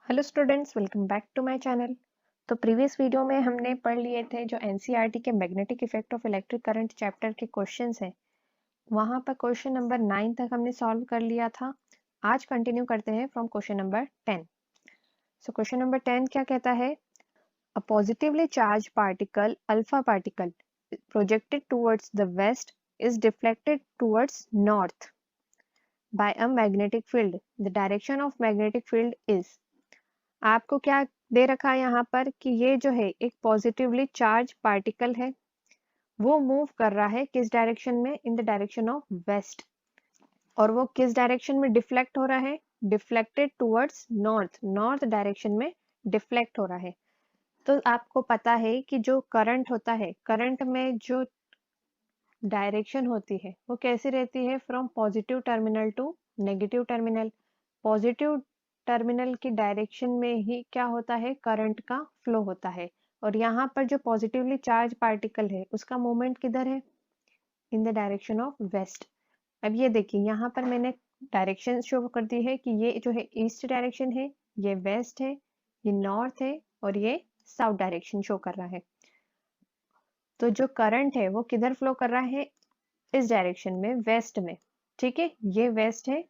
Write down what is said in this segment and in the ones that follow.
Hello students, welcome back to my channel. तो previous video में हमने पढ़ लिए थे जो एनसीईआरटी के magnetic effect of electric current chapter के क्वेश्चंस हैं। वहां पर क्वेश्चन नंबर 9 तक हमने सॉल्व कर लिया था। आज कंटिन्यू करते हैं from question number 10। So question number 10 क्या कहता है? A positively charge particle alpha particle projected towards the west is deflected towards north by a magnetic field. The direction of magnetic field is. आपको क्या दे रखा है यहाँ पर कि ये जो है एक पॉजिटिवली चार्ज पार्टिकल है, वो मूव कर रहा है किस डायरेक्शन में? In the direction of west. और वो किस डायरेक्शन में डिफ्लेक्ट हो रहा है? Deflected towards north, north direction में डिफ्लेक्ट हो रहा है। तो आपको पता है कि जो करंट होता है, करंट में जो डायरेक्शन होती है वो कैसी रहती है? From positive terminal to negative terminal. Positive terminal की डायरेक्शन में ही क्या होता है? करंट का फ्लो होता है। और यहाँ पर जो पॉजिटिवली चार्ज पार्टिकल है उसका मूवमेंट किधर है? In the direction of west. अब ये देखिए, यहाँ पर मैंने डायरेक्शन शो कर दी है कि ये जो है ईस्ट डायरेक्शन है, ये वेस्ट है, ये नॉर्थ है और ये साउथ डायरेक्शन शो कर रहा है। तो जो करंट है वो किधर फ्लो कर रहा है? इस डायरेक्शन में, वेस्ट में। ठीक है, ये वेस्ट है,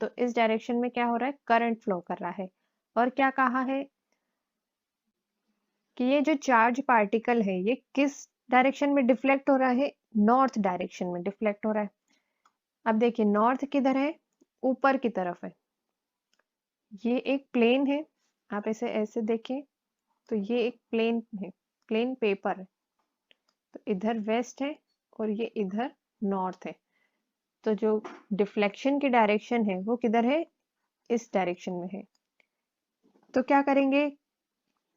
तो इस डायरेक्शन में क्या हो रहा है? करंट फ्लो कर रहा है। और क्या कहा है कि ये जो चार्ज पार्टिकल है ये किस डायरेक्शन में डिफ्लेक्ट हो रहा है? नॉर्थ डायरेक्शन में डिफ्लेक्ट हो रहा है। अब देखिए, नॉर्थ किधर है? ऊपर की तरफ है। ये एक प्लेन है, आप इसे ऐसे देखें तो ये एक प्लेन है, प्लेन पेपर है। तो इधर वेस्ट है और ये इधर नॉर्थ है। तो जो डिफ्लेक्शन की डायरेक्शन है वो किधर है? इस डायरेक्शन में है। तो क्या करेंगे?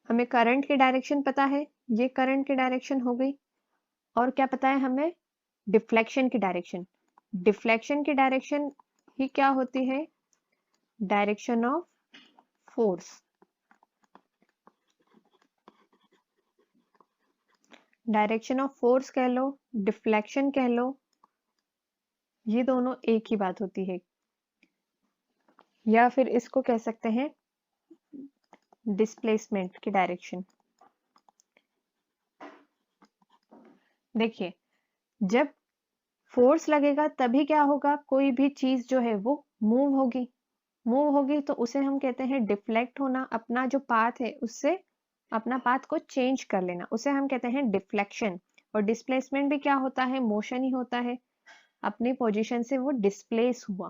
हमें करंट की डायरेक्शन पता है, ये करंट की डायरेक्शन हो गई। और क्या पता है हमें? डिफ्लेक्शन की डायरेक्शन। डिफ्लेक्शन की डायरेक्शन ही क्या होती है? Direction of force. Direction of force कह लो, डिफ्लेक्शन कह लो, ये दोनों एक ही बात होती है। या फिर इसको कह सकते हैं डिस्प्लेसमेंट की डायरेक्शन। देखिए, जब फोर्स लगेगा तभी क्या होगा? कोई भी चीज जो है वो मूव होगी। मूव होगी तो उसे हम कहते हैं डिफ्लेक्ट होना। अपना जो पाथ है उससे अपना पाथ को चेंज कर लेना, उसे हम कहते हैं डिफ्लेक्शन। और डिस्प्लेसमेंट भी क्या होता है? मोशन ही होता है। अपनी पोजीशन से वो डिस्प्लेस हुआ।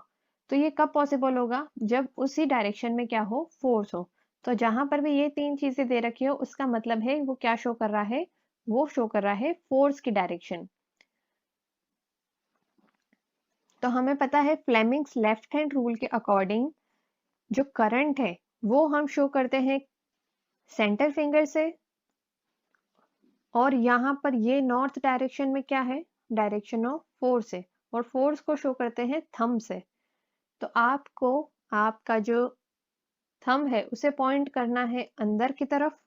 तो ये कब पॉसिबल होगा? जब उसी डायरेक्शन में क्या हो? फोर्स हो। तो जहां पर भी ये तीन चीजें दे रखी हो उसका मतलब है वो क्या शो कर रहा है? वो शो कर रहा है फोर्स की डायरेक्शन। तो हमें पता है फ्लेमिंग्स लेफ्ट हैंड रूल के अकॉर्डिंग जो करंट है वो हम शो करते हैं सेंटर फिंगर से। और यहाँ पर ये नॉर्थ डायरेक्शन में क्या है? डायरेक्शन ऑफ फोर्स है। और फोर्स को शो करते हैं थंब से। तो आपको आपका जो थंब है उसे पॉइंट करना है अंदर की तरफ,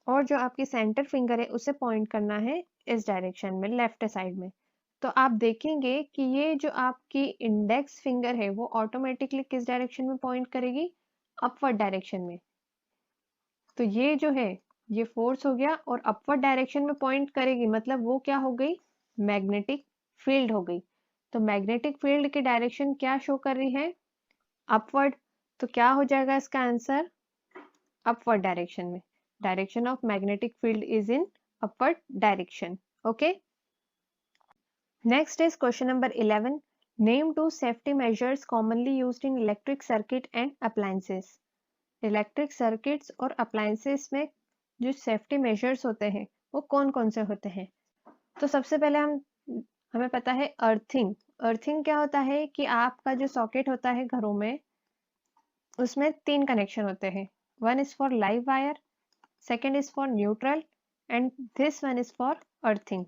और जो आपकी सेंटर फिंगर है उसे पॉइंट करना है इस डायरेक्शन में, लेफ्ट साइड में। तो आप देखेंगे कि ये जो आपकी इंडेक्स फिंगर है वो ऑटोमेटिकली किस डायरेक्शन में पॉइंट करेगी? अपवर्ड डायरेक्शन में। तो ये जो है ये फोर्स हो गया और अपवर्ड डायरेक्शन में पॉइंट करेगी, मतलब वो क्या हो गई? मैग्नेटिक फील्ड हो गई। तो मैग्नेटिक फील्ड की डायरेक्शन क्या शो कर रही है? अपवर्ड। तो क्या हो जाएगा इसका आंसर? अपवर्ड डायरेक्शन में। Direction of magnetic field is in upward direction. Okay, next is question number 11। Name two safety measures commonly used in electric circuit and appliances. Electric circuits और अप्लायंसेस में जो safety measures होते हैं वो कौन कौन से होते हैं? तो सबसे पहले हमें पता है अर्थिंग। अर्थिंग क्या होता है कि आपका जो सॉकेट होता है घरों में उसमें तीन कनेक्शन होते हैं। One is for live wire, second is for neutral and this one is for earthing.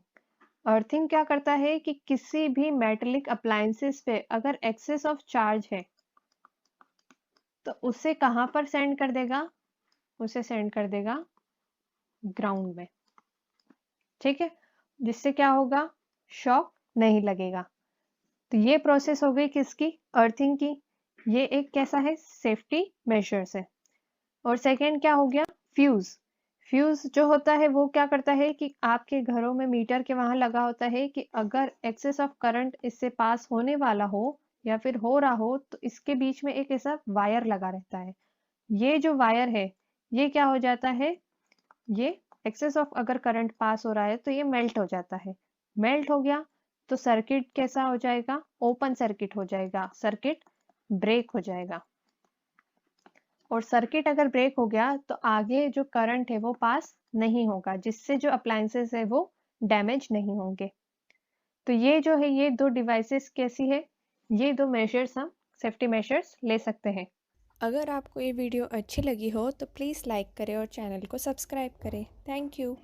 Earthing क्या करता है कि किसी भी मेटेलिक अप्लायंसेस पे अगर एक्सेस ऑफ चार्ज है तो उसे कहां पर सेंड कर देगा? उसे सेंड कर देगा ग्राउंड में। ठीक है, जिससे क्या होगा? शॉक नहीं लगेगा। तो ये प्रोसेस हो गई किसकी? अर्थिंग की। ये एक कैसा है? सेफ्टी मेजर्स है। और सेकंड क्या हो गया, फ्यूज। फ्यूज जो होता है वो क्या करता है कि आपके घरों में मीटर के वहां लगा होता है कि अगर एक्सेस ऑफ करंट इससे पास होने वाला हो या फिर हो रहा हो तो इसके बीच में एक ऐसा वायर लगा रहता है। ये जो वायर है ये क्या हो जाता है, ये एक्सेस ऑफ अगर करंट पास हो रहा है तो ये मेल्ट हो जाता है। मेल्ट हो गया तो सर्किट कैसा हो जाएगा, ओपन सर्किट हो जाएगा, सर्किट ब्रेक हो जाएगा। और सर्किट अगर ब्रेक हो गया तो आगे जो करंट है वो पास नहीं होगा, जिससे जो अप्लायंसेस है वो डैमेज नहीं होंगे। तो ये जो है ये दो डिवाइसेस कैसी है, ये दो मेजर्स हम सेफ्टी मेजर्स ले सकते हैं। अगर आपको ये वीडियो अच्छी लगी हो तो प्लीज़ लाइक करें और चैनल को सब्सक्राइब करें। Thank you.